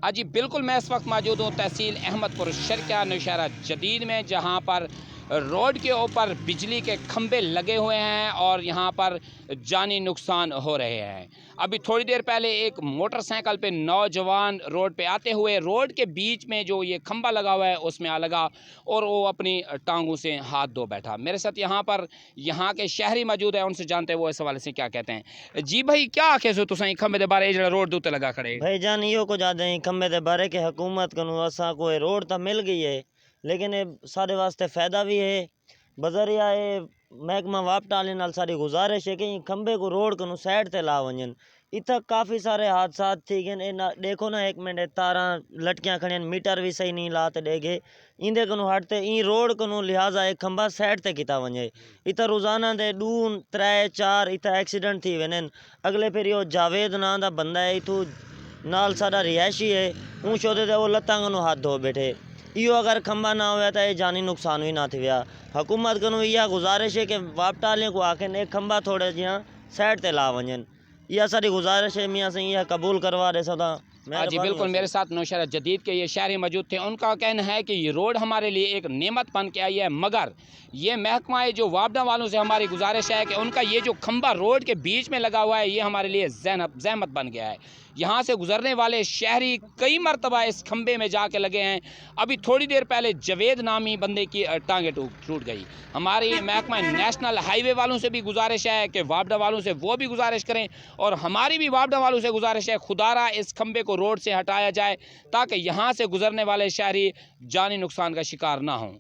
हाँ जी, बिल्कुल मैं इस वक्त मौजूद हूँ तहसील अहमदपुर शर्किया नौशहरा जदीद में, जहाँ पर रोड के ऊपर बिजली के खंभे लगे हुए हैं और यहाँ पर जानी नुकसान हो रहे हैं। अभी थोड़ी देर पहले एक मोटरसाइकिल पे नौजवान रोड पे आते हुए रोड के बीच में जो ये खंभा लगा हुआ है उसमें आ लगा और वो अपनी टांगों से हाथ धो बैठा। मेरे साथ यहाँ के शहरी मौजूद है, उनसे जानते हैं वो इस हवाले से क्या कहते हैं। जी भाई, क्या आखे सो तुसां खंभे दे बारे जो रोड दूते लगा खड़े? भाईजान इहो कुछ आदे खंबे दे बारे के हुकूमत कनु असा को रोड तो मिल गई है, लेकिन ये सारे वास्ते फायदा भी है। बजरिया ये महकमा वापटाले नाल सारी गुजारिश है कि खंबे को रोड कनु साइड ते ला वजन। इतना काफ़ी सारे हादसा थी गए ना। देखो ना, एक मिनट तारा लटकियां खड़ियां, मीटर भी सही नहीं लाते देखे इंदे कनु हटते ई रोड कनु लिहाजा एक खंबा साइड ते किता वजे। इतना रोजाना दे 2 3 4 इतना एक्सीडेंट थी वनन। अगले फिर यो जावेद नां दा बंदा है इतू नाल सारा रिहायशी है, ऊँ शोदे ते वो लत्तां कनु हाथ धो बैठे। इहो अगर खंबा ना हुआ तो ये जानी नुकसान भी ना थी वया। हुकूमत कनु यह गुजारिश है कि वापटाले को आखिर एक खंबा थोड़े जिया साइड ते ला वजन। यह सारी गुजारिश है, मियाँ से यह कबूल करवा दे सदा। हाँ जी, बिल्कुल मेरे साथ नौशहरा जदीद के ये शहरी मौजूद थे। उनका कहना है कि ये रोड हमारे लिए एक नेमत बन के आई है, मगर ये महकमा जो वापडा वालों से हमारी गुजारिश है कि उनका ये जो खंबा रोड के बीच में लगा हुआ है ये हमारे लिए जहमत बन गया है। यहाँ से गुजरने वाले शहरी कई मरतबा इस खंबे में जाके लगे हैं। अभी थोड़ी देर पहले जवेद नामी बंदे की टांगें टूट गई। हमारी महकमा नेशनल हाईवे वालों से भी गुजारिश है कि वापडा वालों से वो भी गुजारिश करें, और हमारी भी वापडा वालों से गुजारिश है खुदारा इस खंबे को रोड से हटाया जाए ताकि यहाँ से गुजरने वाले शहरी जानी नुकसान का शिकार ना हों।